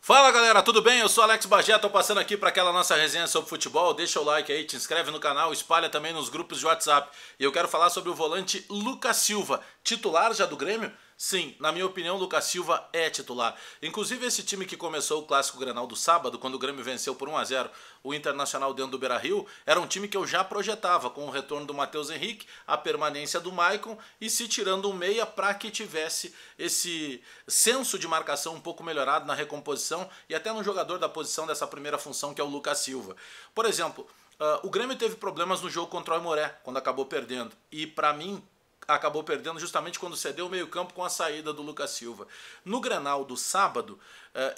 Fala galera, tudo bem? Eu sou Alex Bagé, tô passando aqui para aquela nossa resenha sobre futebol. Deixa o like aí, te inscreve no canal, espalha também nos grupos de WhatsApp. E eu quero falar sobre o volante Lucas Silva, titular já do Grêmio? Sim, na minha opinião, Lucas Silva é titular. Inclusive esse time que começou o Clássico Grenal do sábado, quando o Grêmio venceu por 1-0 o Internacional dentro do Beira-Rio, era um time que eu já projetava, com o retorno do Matheus Henrique, a permanência do Maicon e se tirando um meia para que tivesse esse senso de marcação um pouco melhorado na recomposição e até no jogador da posição dessa primeira função que é o Lucas Silva. Por exemplo, o Grêmio teve problemas no jogo contra o Aimoré, quando acabou perdendo. E para mim, acabou perdendo justamente quando cedeu o meio-campo com a saída do Lucas Silva. No Grenal do sábado,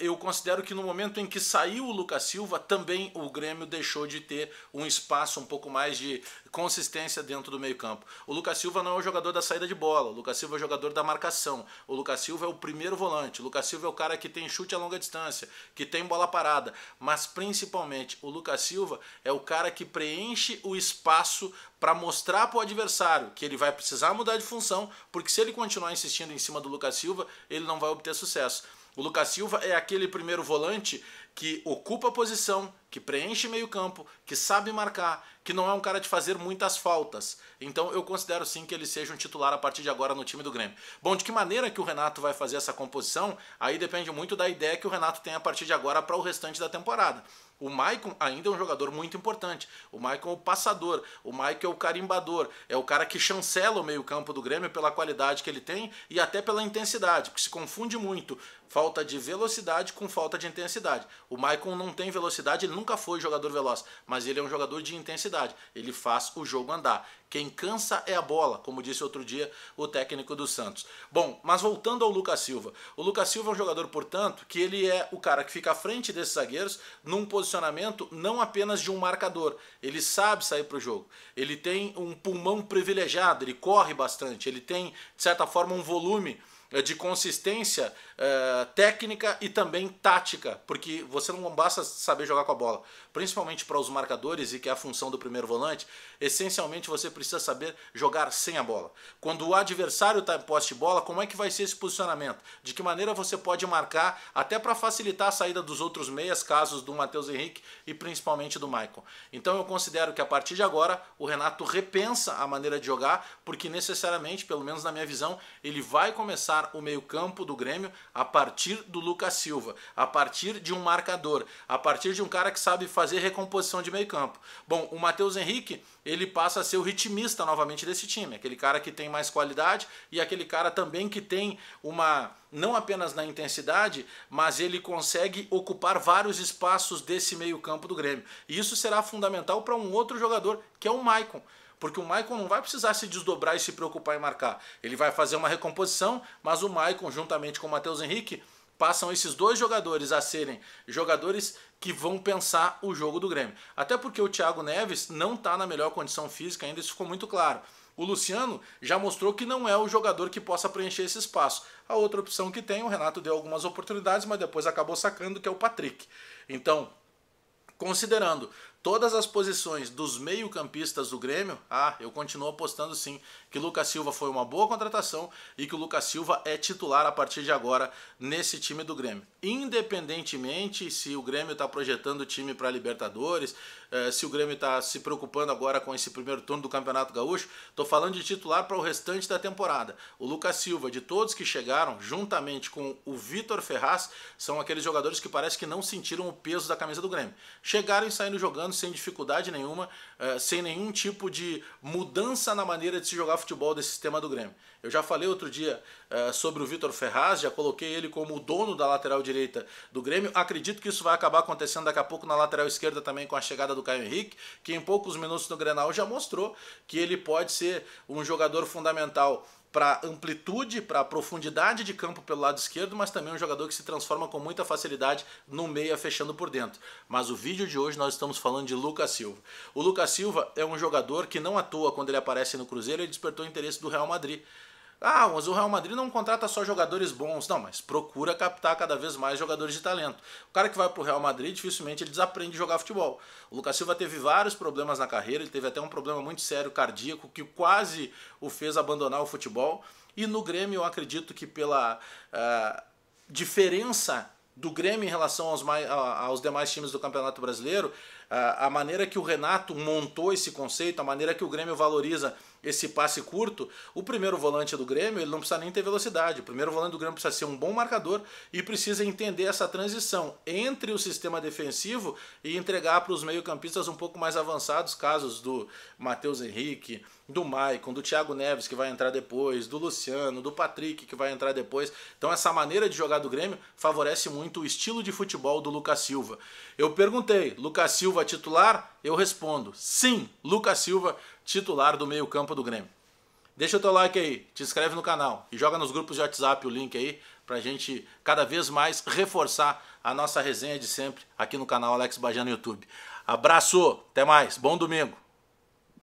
eu considero que no momento em que saiu o Lucas Silva, também o Grêmio deixou de ter um espaço um pouco mais de consistência dentro do meio-campo. O Lucas Silva não é o jogador da saída de bola, o Lucas Silva é o jogador da marcação, o Lucas Silva é o primeiro volante, o Lucas Silva é o cara que tem chute a longa distância, que tem bola parada, mas principalmente o Lucas Silva é o cara que preenche o espaço para mostrar para o adversário que ele vai precisar mudar de função, porque se ele continuar insistindo em cima do Lucas Silva, ele não vai obter sucesso. O Lucas Silva é aquele primeiro volante que ocupa a posição, que preenche meio campo, que sabe marcar, que não é um cara de fazer muitas faltas. Então eu considero sim que ele seja um titular a partir de agora no time do Grêmio. Bom, de que maneira que o Renato vai fazer essa composição, aí depende muito da ideia que o Renato tem a partir de agora para o restante da temporada. O Maicon ainda é um jogador muito importante. O Maicon é o passador, o Maicon é o carimbador, é o cara que chancela o meio-campo do Grêmio pela qualidade que ele tem e até pela intensidade, porque se confunde muito falta de velocidade com falta de intensidade. O Maicon não tem velocidade, ele nunca foi jogador veloz, mas ele é um jogador de intensidade. Ele faz o jogo andar. Quem cansa é a bola, como disse outro dia o técnico do Santos. Bom, mas voltando ao Lucas Silva. O Lucas Silva é um jogador, portanto, que ele é o cara que fica à frente desses zagueiros num posicionamento não apenas de um marcador. Ele sabe sair para o jogo. Ele tem um pulmão privilegiado, ele corre bastante, ele tem, de certa forma, um volume de consistência técnica e também tática, porque você não basta saber jogar com a bola, principalmente para os marcadores, e que é a função do primeiro volante, essencialmente você precisa saber jogar sem a bola. Quando o adversário está em posse de bola, como é que vai ser esse posicionamento? De que maneira você pode marcar, até para facilitar a saída dos outros meias, casos do Matheus Henrique e principalmente do Maicon. Então eu considero que a partir de agora o Renato repensa a maneira de jogar, porque necessariamente, pelo menos na minha visão, ele vai começar o meio-campo do Grêmio a partir do Lucas Silva, a partir de um marcador, a partir de um cara que sabe fazer recomposição de meio-campo. Bom, o Matheus Henrique, ele passa a ser o ritmista novamente desse time, aquele cara que tem mais qualidade e aquele cara também que tem uma, não apenas na intensidade, mas ele consegue ocupar vários espaços desse meio-campo do Grêmio. E isso será fundamental para um outro jogador, que é o Maicon. Porque o Maicon não vai precisar se desdobrar e se preocupar em marcar. Ele vai fazer uma recomposição, mas o Maicon, juntamente com o Matheus Henrique, passam esses dois jogadores a serem jogadores que vão pensar o jogo do Grêmio. Até porque o Thiago Neves não está na melhor condição física ainda, isso ficou muito claro. O Luciano já mostrou que não é o jogador que possa preencher esse espaço. A outra opção que tem, o Renato deu algumas oportunidades, mas depois acabou sacando, que é o Patrick. Então, considerando todas as posições dos meio-campistas do Grêmio, eu continuo apostando sim que o Lucas Silva foi uma boa contratação e que o Lucas Silva é titular a partir de agora nesse time do Grêmio. Independentemente se o Grêmio está projetando o time para Libertadores, se o Grêmio está se preocupando agora com esse primeiro turno do Campeonato Gaúcho, estou falando de titular para o restante da temporada. O Lucas Silva, de todos que chegaram, juntamente com o Vitor Ferraz, são aqueles jogadores que parece que não sentiram o peso da camisa do Grêmio. Chegaram e saíram jogando sem dificuldade nenhuma, sem nenhum tipo de mudança na maneira de se jogar futebol desse sistema do Grêmio. Eu já falei outro dia sobre o Vitor Ferraz, já coloquei ele como o dono da lateral direita do Grêmio. Acredito que isso vai acabar acontecendo daqui a pouco na lateral esquerda também com a chegada do Caio Henrique, que em poucos minutos no Grenal já mostrou que ele pode ser um jogador fundamental para amplitude, para profundidade de campo pelo lado esquerdo, mas também um jogador que se transforma com muita facilidade no meia, fechando por dentro. Mas o vídeo de hoje nós estamos falando de Lucas Silva. O Lucas Silva é um jogador que não à toa, quando ele aparece no Cruzeiro, ele despertou o interesse do Real Madrid. Mas o Real Madrid não contrata só jogadores bons. Não, mas procura captar cada vez mais jogadores de talento. O cara que vai pro Real Madrid, dificilmente ele desaprende a jogar futebol. O Lucas Silva teve vários problemas na carreira, ele teve até um problema muito sério cardíaco, que quase o fez abandonar o futebol. E no Grêmio eu acredito que pela diferença do Grêmio em relação aos demais times do Campeonato Brasileiro, a maneira que o Renato montou esse conceito, a maneira que o Grêmio valoriza esse passe curto, o primeiro volante do Grêmio ele não precisa nem ter velocidade. O primeiro volante do Grêmio precisa ser um bom marcador e precisa entender essa transição entre o sistema defensivo e entregar para os meio-campistas um pouco mais avançados, casos do Matheus Henrique, do Maicon, do Thiago Neves, que vai entrar depois, do Luciano, do Patrick, que vai entrar depois. Então essa maneira de jogar do Grêmio favorece muito o estilo de futebol do Lucas Silva. Eu perguntei, Lucas Silva titular? Eu respondo, sim, Lucas Silva titular do meio-campo do Grêmio. Deixa o teu like aí, te inscreve no canal e joga nos grupos de WhatsApp o link aí pra gente cada vez mais reforçar a nossa resenha de sempre aqui no canal Alex Bagé no YouTube. Abraço, até mais, bom domingo!